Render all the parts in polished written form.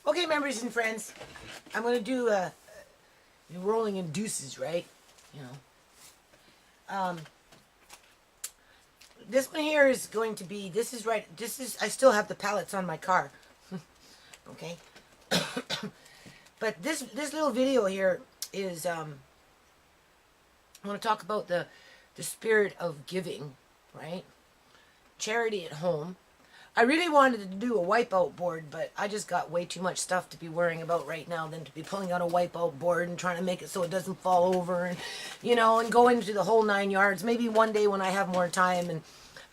Okay, members and friends, I'm going to do rolling in deuces, right? You know. This one here is going to be, I still have the pallets on my car. Okay. But this little video here is, I want to talk about the spirit of giving, right? Charity at home. I really wanted to do a wipeout board, but I just got way too much stuff to be worrying about right now than to be pulling out a wipeout board and trying to make it so it doesn't fall over and, and go into the whole 9 yards. Maybe one day when I have more time. And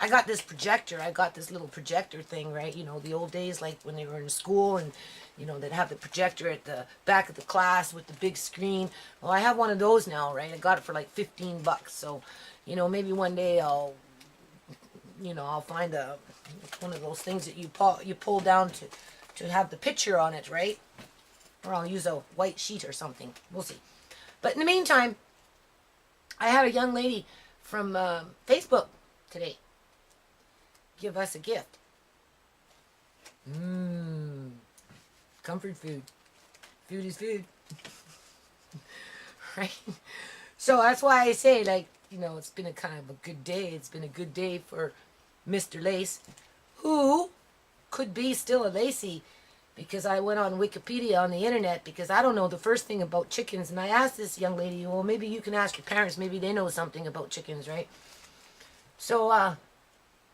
I got this projector. I got this little projector thing, right? The old days, like when they were in school and, they'd have the projector at the back of the class with the big screen. Well, I have one of those now, right? I got it for like $15. So, maybe one day I'll find one of those things that you pull down to have the picture on it, right? Or I'll use a white sheet or something. We'll see. But in the meantime, I had a young lady from Facebook today give us a gift. Comfort food. Food is food. Right? So that's why I say, like, it's been a kind of a good day. It's been a good day for Mr. Lace, who could be still a Lacey, because I went on Wikipedia on the internet because I don't know the first thing about chickens. And I asked this young lady, well, maybe you can ask your parents. Maybe they know something about chickens, right? So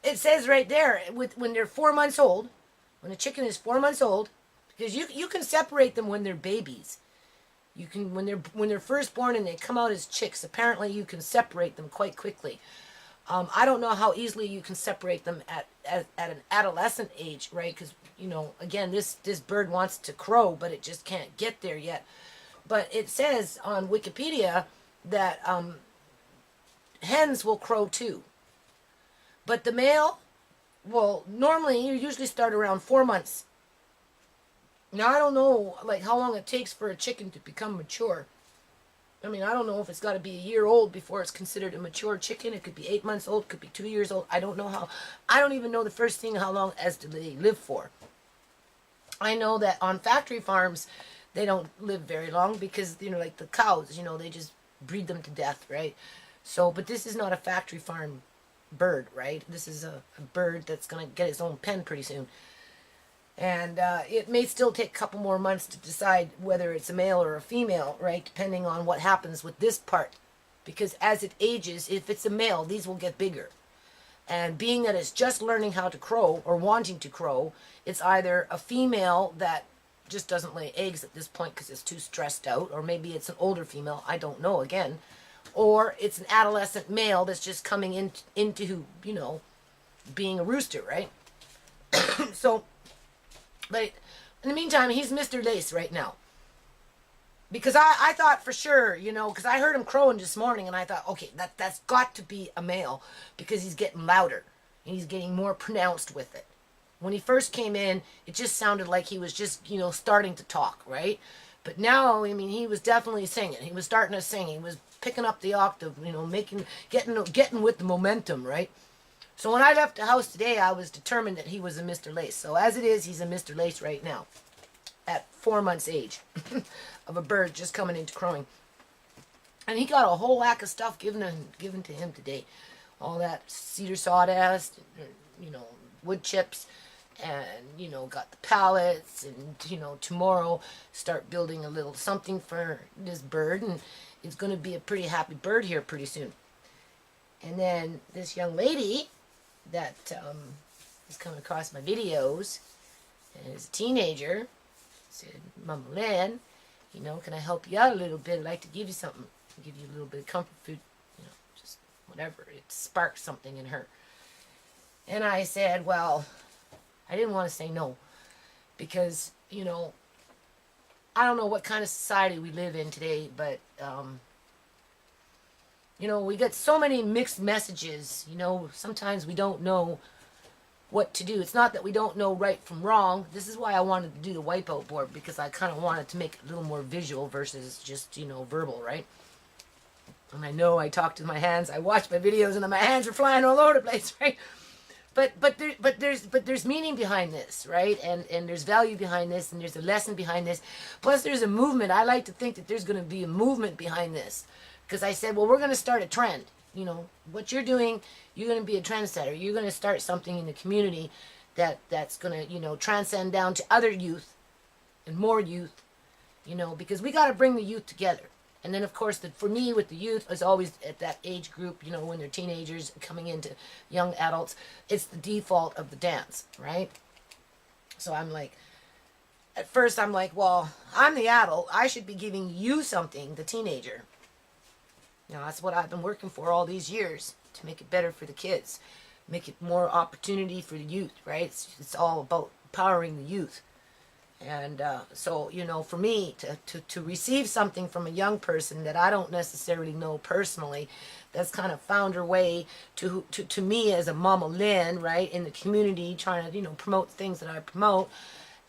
it says right there, when they're 4 months old, when a chicken is 4 months old, because you can separate them when they're babies. You can when they're first born and they come out as chicks. Apparently, you can separate them quite quickly. I don't know how easily you can separate them at an adolescent age, right? Because again, this bird wants to crow, but it just can't get there yet. But it says on Wikipedia that hens will crow too. But the male, well, normally you usually start around 4 months. Now, I don't know, like, how long it takes for a chicken to become mature. I mean, I don't know if it's got to be a year old before it's considered a mature chicken. It could be 8 months old, could be 2 years old. I don't know how. I don't even know the first thing how long as do they live for. I know that on factory farms, they don't live very long because, like the cows, they just breed them to death, right? So, but this is not a factory farm bird, right? This is a bird that's going to get its own pen pretty soon. And it may still take a couple more months to decide whether it's a male or a female, right? Depending on what happens with this part. Because as it ages, if it's a male, these will get bigger. And being that it's just learning how to crow or wanting to crow, it's either a female that just doesn't lay eggs at this point because it's too stressed out, or maybe it's an older female, I don't know again. Or it's an adolescent male that's just coming into being a rooster, right? So... But in the meantime, he's Mr. Lace right now. Because I thought for sure, because I heard him crowing this morning, and I thought, okay, that's got to be a male, because he's getting louder, and he's getting more pronounced with it. When he first came in, it just sounded like he was just, starting to talk, right? But now, I mean, he was definitely singing. He was starting to sing. He was picking up the octave, getting with the momentum, right? So when I left the house today, I was determined that he was a Mr. Lace. So as it is, he's a Mr. Lace right now, at 4 months age, of a bird just coming into crowing. And he got a whole whack of stuff given to him today. All that cedar sawdust, wood chips, and, got the pallets, and, tomorrow start building a little something for this bird, and it's going to be a pretty happy bird here pretty soon. And then this young lady that is coming across my videos and is a teenager said, Mama Lynn, can I help you out a little bit? I'd like to give you something. Give you a little bit of comfort food, just whatever. It sparked something in her. And I said, well, I didn't want to say no because, I don't know what kind of society we live in today, but we get so many mixed messages, sometimes we don't know what to do. It's not that we don't know right from wrong. This is why I wanted to do the wipeout board, because I kind of wanted to make it a little more visual versus just, verbal, right? And I know I talked with my hands. I watched my videos and my hands were flying all over the place, right? there's meaning behind this, right? And there's value behind this, and there's a lesson behind this. Plus, there's a movement. I like to think that there's going to be a movement behind this, because I said, well, we're going to start a trend. You know what you're doing. You're going to be a trendsetter. You're going to start something in the community that's going to, transcend down to other youth and more youth. Because we got to bring the youth together. And then, of course, for me, with the youth, is always at that age group, when they're teenagers coming into young adults, it's the default of the dance, right? So I'm like, at first I'm like, well, I'm the adult. I should be giving you something, the teenager. That's what I've been working for all these years, to make it better for the kids, make it more opportunity for the youth, right? It's all about empowering the youth. And so, for me to receive something from a young person that I don't necessarily know personally, that's kind of found her way to me as a Mama Lynn, right, in the community, trying to, promote things that I promote.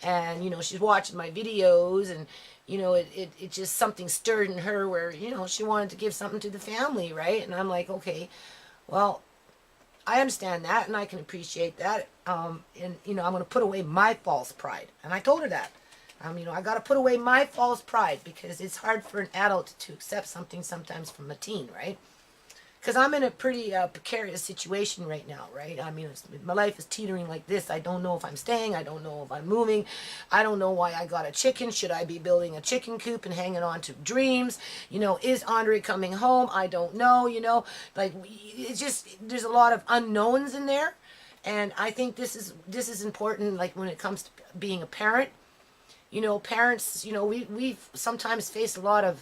And, she's watching my videos, and, it just something stirred in her where, she wanted to give something to the family, right? And I'm like, okay, well, I understand that, and I can appreciate that. And I'm going to put away my false pride. And I told her that. I got to put away my false pride, because it's hard for an adult to accept something sometimes from a teen, right? Because I'm in a pretty precarious situation right now, right? My life is teetering like this. I don't know if I'm staying. I don't know if I'm moving. I don't know why I got a chicken. Should I be building a chicken coop and hanging on to dreams? Is Andre coming home? I don't know, it's just, there's a lot of unknowns in there. And I think this is important, like when it comes to being a parent. Parents, we've sometimes faced a lot of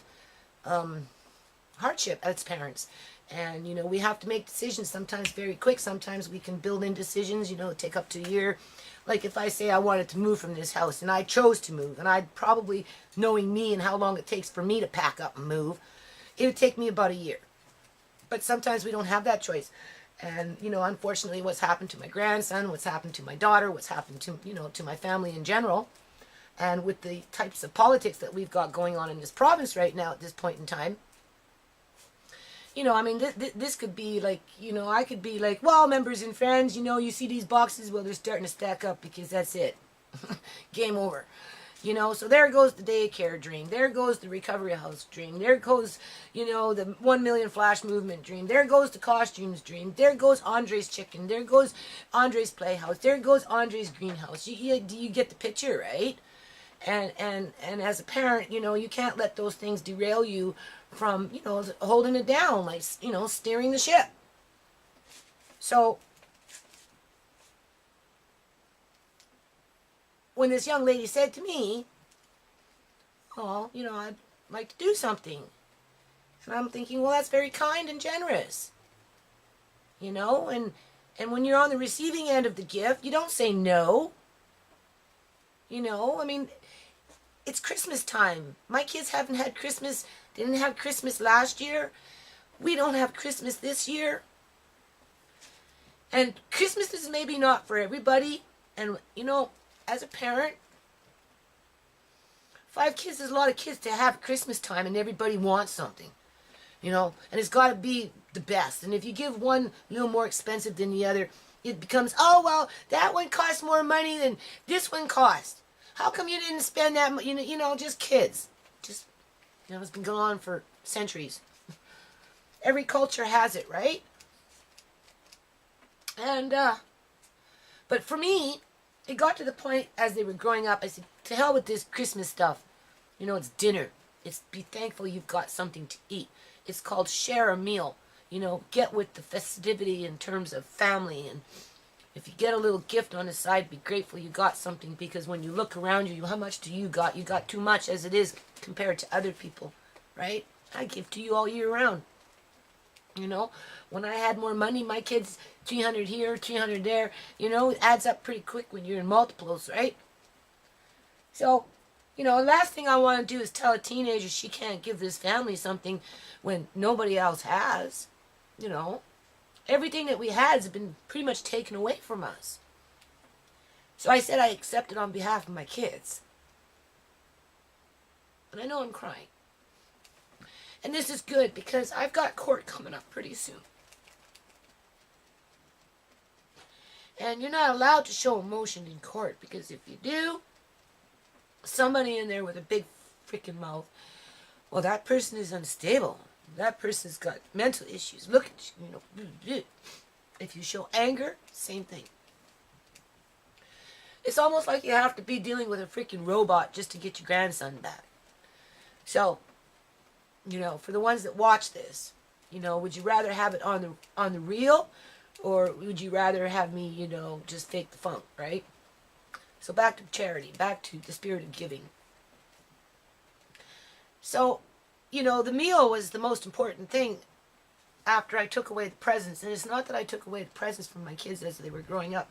hardship as parents. And, we have to make decisions sometimes very quick. Sometimes we can build in decisions, take up to a year. Like if I say I wanted to move from this house and I chose to move, and I'd probably, knowing me and how long it takes for me to pack up and move, it would take me about a year. But sometimes we don't have that choice. And, unfortunately, what's happened to my grandson, what's happened to my daughter, what's happened to, to my family in general, and with the types of politics that we've got going on in this province right now at this point in time, this could be like, I could be like, well, members and friends, you see these boxes, well, they're starting to stack up because that's it. Game over. So there goes the daycare dream. There goes the recovery house dream. There goes, the 1 million flash movement dream. There goes the costumes dream. There goes Andre's chicken. There goes Andre's playhouse. There goes Andre's greenhouse. You get the picture, right? And as a parent, you can't let those things derail you from, holding it down, like, steering the ship. So when this young lady said to me, oh, I'd like to do something. And I'm thinking, well, that's very kind and generous. And when you're on the receiving end of the gift, you don't say no. It's Christmas time. My kids haven't had Christmas, didn't have Christmas last year. We don't have Christmas this year. And Christmas is maybe not for everybody. And, as a parent, 5 kids is a lot of kids to have Christmas time, and everybody wants something. And it's got to be the best. And if you give one a little more expensive than the other, it becomes, oh, well, that one costs more money than this one cost. How come you didn't spend that much? Just kids. It's been going on for centuries. Every culture has it, right? And, but for me, it got to the point as they were growing up, I said, to hell with this Christmas stuff. It's dinner. It's be thankful you've got something to eat. It's called share a meal. Get with the festivity in terms of family. And if you get a little gift on the side, be grateful you got something, because when you look around you, how much do you got? You got too much as it is compared to other people, right? I give to you all year round. When I had more money, my kids, 300 here, 300 there, it adds up pretty quick when you're in multiples, right? So, the last thing I want to do is tell a teenager she can't give this family something when nobody else has, Everything that we had has been pretty much taken away from us. So I said I accept it on behalf of my kids. And I know I'm crying. And this is good because I've got court coming up pretty soon. And you're not allowed to show emotion in court, because if you do, somebody in there with a big freaking mouth, well, that person is unstable. That person's got mental issues. Look at you, If you show anger, same thing. It's almost like you have to be dealing with a freaking robot just to get your grandson back. So, for the ones that watch this, would you rather have it on the reel, or would you rather have me, just fake the funk, right? So back to charity, back to the spirit of giving. So, the meal was the most important thing after I took away the presents. And it's not that I took away the presents from my kids as they were growing up.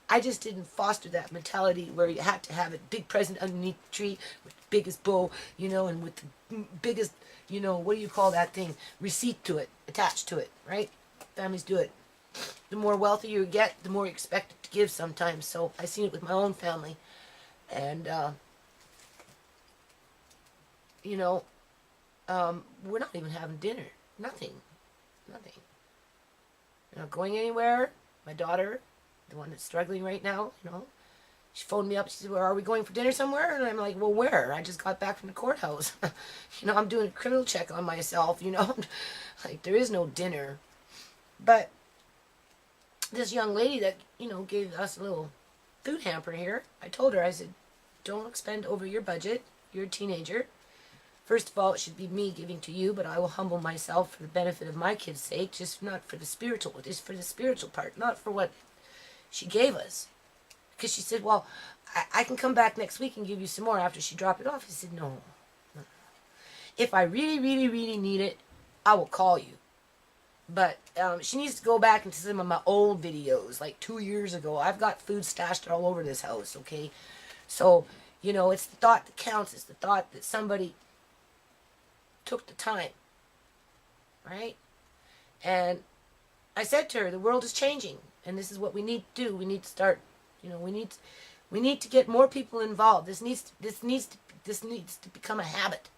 I just didn't foster that mentality where you had to have a big present underneath the tree with the biggest bow, and with the biggest, what do you call that thing? Receipt to it, attached to it, right? Families do it. The more wealthy you get, the more you expect it to give sometimes. So I seen it with my own family. And, we're not even having dinner. Nothing. Not going anywhere. My daughter, the one that's struggling right now, she phoned me up. She said, well, are we going for dinner somewhere? And I'm like, well, where? I just got back from the courthouse. I'm doing a criminal check on myself, Like, there is no dinner. But this young lady that, gave us a little food hamper here, I told her, I said, don't expend over your budget. You're a teenager. First of all, it should be me giving to you, but I will humble myself for the benefit of my kids' sake, just not for the spiritual, just for the spiritual part, not for what she gave us. Because she said, well, I can come back next week and give you some more after she dropped it off. I said, no. If I really, really, really need it, I will call you. But she needs to go back into some of my old videos, like 2 years ago. I've got food stashed all over this house, okay? So, it's the thought that counts. It's the thought that somebody took the time, right? And I said to her, the world is changing, and this is what we need to do. We need to start, we need to get more people involved. This needs to become a habit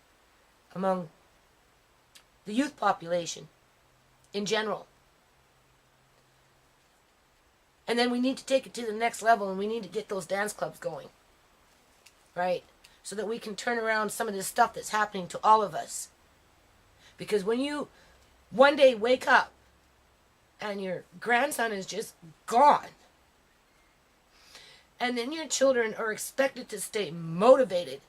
among the youth population in general. And then we need to take it to the next level, and we need to get those dance clubs going, right? So that we can turn around some of this stuff that's happening to all of us. Because when you one day wake up and your grandson is just gone, and then your children are expected to stay motivated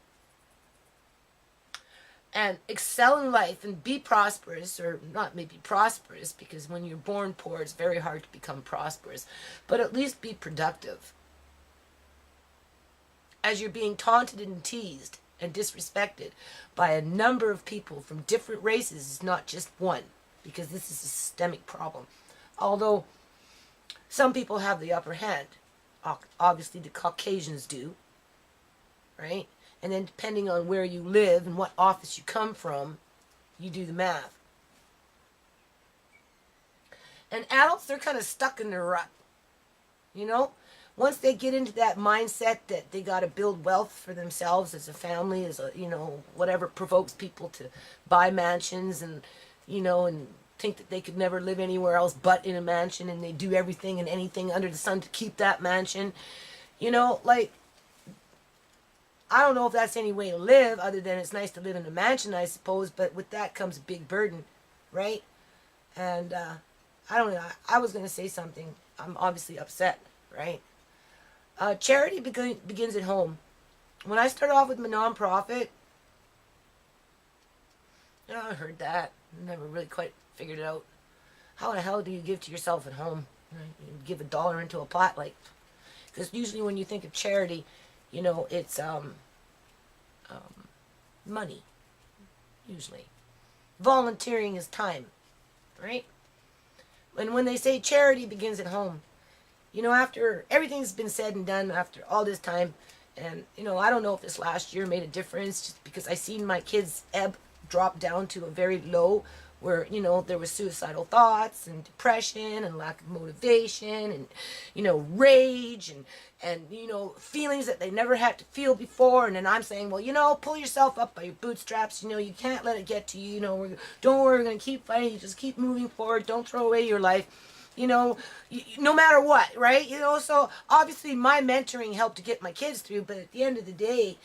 and excel in life and be prosperous, or not maybe prosperous, because when you're born poor, it's very hard to become prosperous, but at least be productive. As you're being taunted and teased and disrespected by a number of people from different races, it's not just one, because this is a systemic problem. Although some people have the upper hand, obviously the Caucasians do, right? And then depending on where you live and what office you come from, you do the math. And adults, they're kind of stuck in their rut, Once they get into that mindset that they got to build wealth for themselves as a family, as a, whatever provokes people to buy mansions and, and think that they could never live anywhere else but in a mansion, and they do everything and anything under the sun to keep that mansion. Like, I don't know if that's any way to live, other than it's nice to live in a mansion, I suppose, but with that comes a big burden, right? And I don't know, I was going to say something. I'm obviously upset, right? Charity begins at home. When I started off with my nonprofit, I heard that. Never really quite figured it out. How the hell do you give to yourself at home? Right? You give $1 into a pot, like, because usually when you think of charity, it's money. Usually, volunteering is time, right? And when they say charity begins at home, after everything's been said and done, after all this time, and, I don't know if this last year made a difference, just because I seen my kids' ebb drop down to a very low, where, there was suicidal thoughts and depression and lack of motivation and, rage and feelings that they never had to feel before. And then I'm saying, well, pull yourself up by your bootstraps. You can't let it get to you. Don't worry, we're going to keep fighting. You just keep moving forward. Don't throw away your life. you know, no matter what, right? You know, so obviously my mentoring helped to get my kids through, but at the end of the day,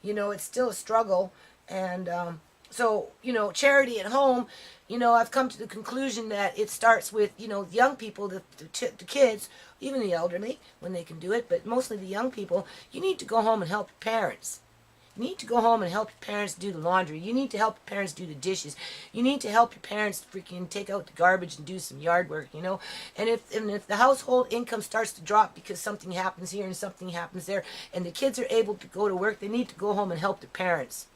you know, it's still a struggle. And so, you know, charity at home, you know, I've come to the conclusion that it starts with, you know, young people, the kids, even the elderly when they can do it, but mostly the young people. You need to go home and help your parents. You need to go home and help your parents do the laundry. You need to help your parents do the dishes. You need to help your parents freaking take out the garbage and do some yard work, you know? And if the household income starts to drop because something happens here and something happens there, and the kids are able to go to work, they need to go home and help their parents.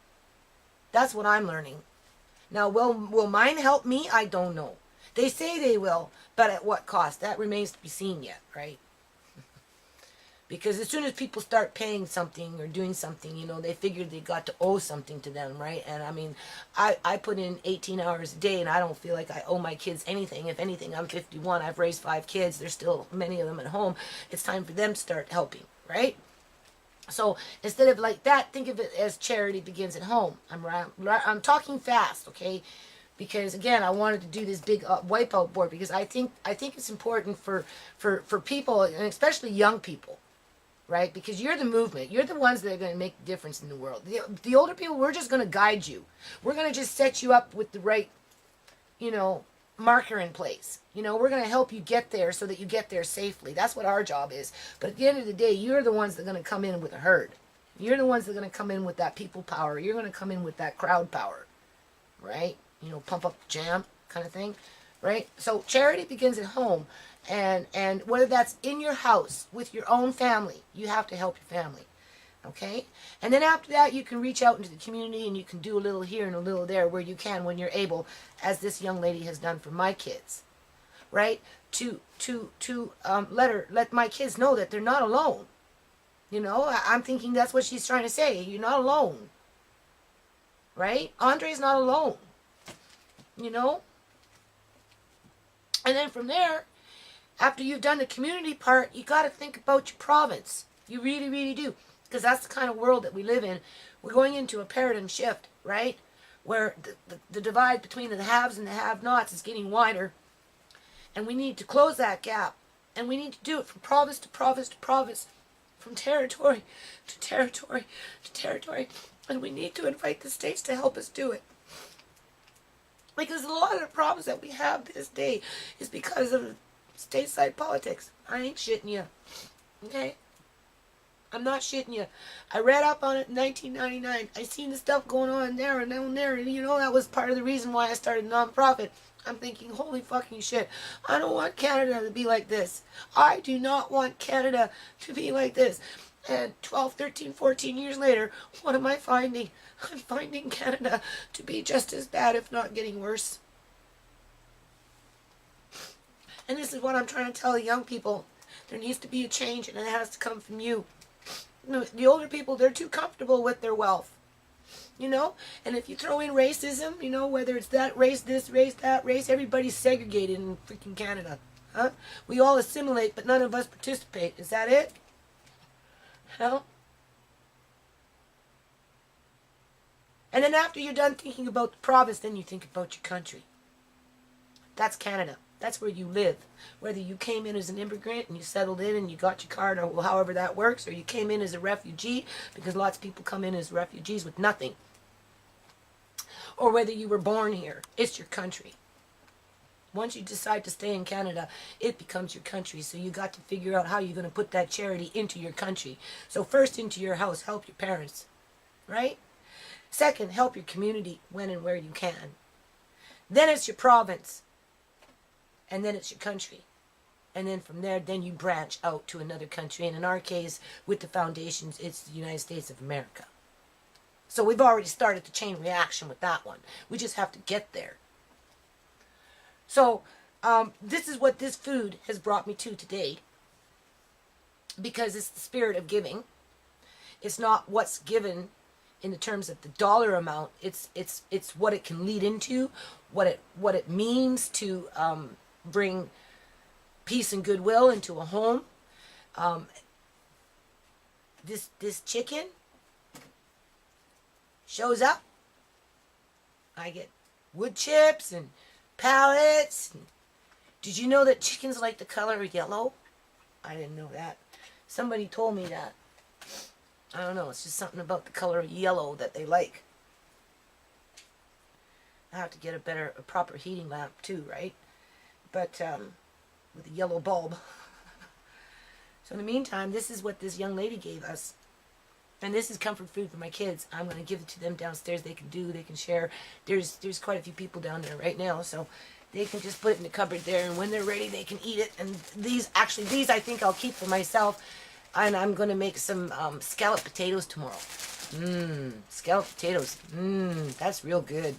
That's what I'm learning. Now, will mine help me? I don't know. They say they will, but at what cost? That remains to be seen yet, right? Because as soon as people start paying something or doing something, you know, they figure they got to owe something to them, right? And I mean, I put in 18 hours a day and I don't feel like I owe my kids anything. If anything, I'm 51. I've raised 5 kids. There's still many of them at home. It's time for them to start helping, right? So instead of like that, think of it as charity begins at home. I'm talking fast, okay? Because again, I wanted to do this big wipeout board because I think it's important for people, and especially young people, right? Because you're the movement. You're the ones that are going to make the difference in the world. The older people, we're just going to guide you. We're going to just set you up with the right, you know, marker in place. You know, we're going to help you get there so that you get there safely. That's what our job is. But at the end of the day, you're the ones that are going to come in with a herd. You're the ones that are going to come in with that people power. You're going to come in with that crowd power, right? You know, pump up the jam kind of thing, right? So charity begins at home. And whether that's in your house with your own family, you have to help your family, okay? And then after that, you can reach out into the community and you can do a little here and a little there where you can when you're able, as this young lady has done for my kids, right? To let my kids know that they're not alone. You know, I'm thinking that's what she's trying to say. You're not alone, right? Andre's not alone, you know? And then from there, after you've done the community part, you got to think about your province. You really, really do. Because that's the kind of world that we live in. We're going into a paradigm shift, right? Where the divide between the haves and the have-nots is getting wider. And we need to close that gap. And we need to do it from province to province to province. From territory to territory to territory. And we need to invite the states to help us do it. Because a lot of the problems that we have this day is because of stateside politics. I ain't shitting you. Okay? I'm not shitting you. I read up on it in 1999. I seen the stuff going on there and down there. And you know, that was part of the reason why I started a nonprofit. I'm thinking, holy fucking shit. I don't want Canada to be like this. I do not want Canada to be like this. And 12, 13, 14 years later, what am I finding? I'm finding Canada to be just as bad, if not getting worse. And this is what I'm trying to tell the young people. There needs to be a change, and it has to come from you. The older people, they're too comfortable with their wealth. You know? And if you throw in racism, you know, whether it's that race, this race, that race, everybody's segregated in freaking Canada. Huh? We all assimilate, but none of us participate. Is that it? Hell? And then after you're done thinking about the province, then you think about your country. That's Canada. That's where you live. Whether you came in as an immigrant and you settled in and you got your card, or however that works, or you came in as a refugee, because lots of people come in as refugees with nothing. Or whether you were born here, it's your country. Once you decide to stay in Canada, it becomes your country. So you got to figure out how you're going to put that charity into your country. So first, into your house, help your parents, right? Second, help your community when and where you can. Then it's your province. And then it's your country. And then from there, then you branch out to another country. And in our case, with the foundations, it's the United States of America. So we've already started the chain reaction with that one. We just have to get there. So this is what this food has brought me to today. Because it's the spirit of giving. It's not what's given in the terms of the dollar amount. It's what it can lead into, what it means to bring peace and goodwill into a home. This chicken shows up. I get wood chips and pallets and Did you know that chickens like the color yellow? I didn't know that. Somebody told me that. I don't know. It's just something about the color yellow that they like. I have to get a proper heating lamp too, right? But with a yellow bulb. So in the meantime, this is what this young lady gave us. And this is comfort food for my kids. I'm going to give it to them downstairs. They can share. There's quite a few people down there right now, so they can just put it in the cupboard there, and when they're ready, they can eat it. And these I think I'll keep for myself. And I'm going to make some scalloped potatoes tomorrow. Scalloped potatoes. That's real good.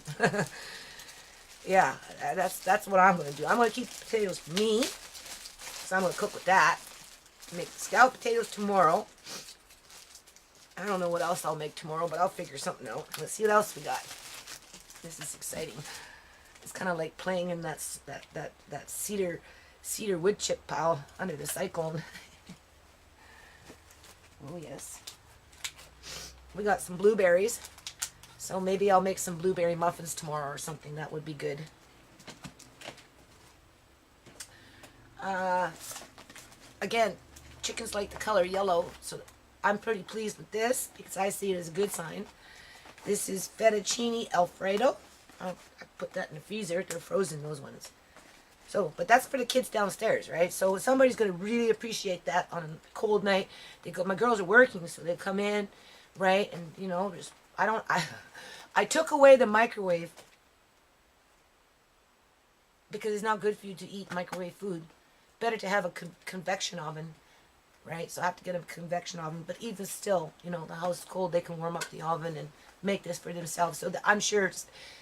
Yeah, that's what I'm going to do. I'm going to keep the potatoes for me, so I'm going to cook with that. Make scalloped potatoes tomorrow. I don't know what else I'll make tomorrow, but I'll figure something out. Let's see what else we got. This is exciting. It's kind of like playing in that cedar wood chip pile under the cyclone. Oh yes. We got some blueberries, so maybe I'll make some blueberry muffins tomorrow or something. That would be good. Again, chickens like the color yellow, so I'm pretty pleased with this because I see it as a good sign. This is fettuccine Alfredo. I put that in the freezer. They're frozen, those ones. So, but that's for the kids downstairs, right? So somebody's going to really appreciate that on a cold night. My girls are working, so they come in, right? And, you know, I took away the microwave because it's not good for you to eat microwave food. Better to have a convection oven, right? So I have to get a convection oven. But even still, you know, the house is cold. They can warm up the oven and make this for themselves. So I'm sure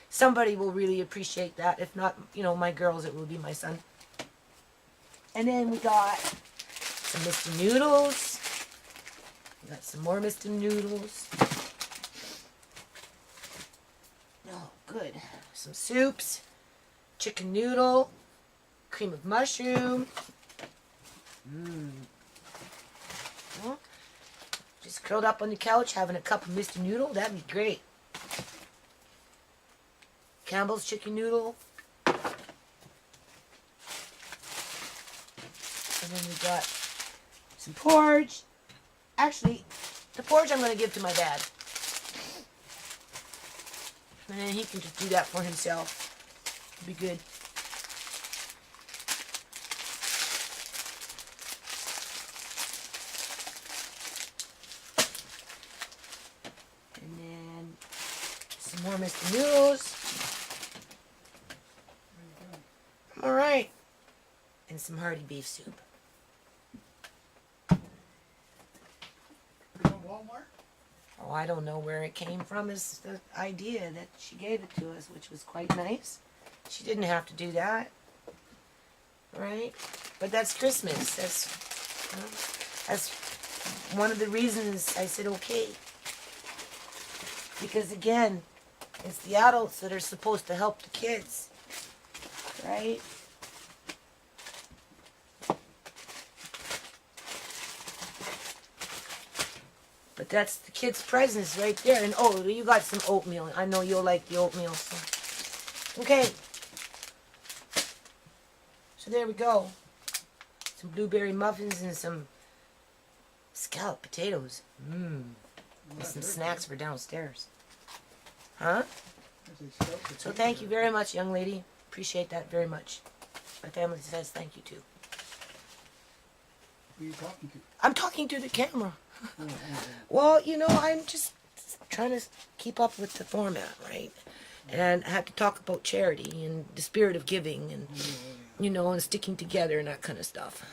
somebody will really appreciate that. If not, you know, my girls, it will be my son. And then we got some Mr. Noodles. We got some more Mr. Noodles. Oh, good. Some soups. Chicken noodle. Cream of mushroom. Well, just curled up on the couch having a cup of Mr. Noodle. That'd be great. Campbell's chicken noodle. And then we got some porridge. Actually, the porridge I'm going to give to my dad. And then he can just do that for himself. It'll be good. And then some more Mr. Noodles. All right. And some hearty beef soup. Walmart? Oh, I don't know where it came from. It's the idea that she gave it to us, which was quite nice. She didn't have to do that. Right? But that's Christmas. That's one of the reasons I said okay. Because again, it's the adults that are supposed to help the kids. Right? But that's the kids' presents right there. And oh, you got some oatmeal. I know you'll like the oatmeal. So. Okay. So there we go. Some blueberry muffins and some scalloped potatoes. And some snacks for downstairs. Huh? So thank you very much, young lady. Appreciate that very much. My family says thank you too. Who are you talking to? I'm talking to the camera. Well, you know, I'm just trying to keep up with the format, right? And I have to talk about charity and the spirit of giving and, you know, and sticking together and that kind of stuff.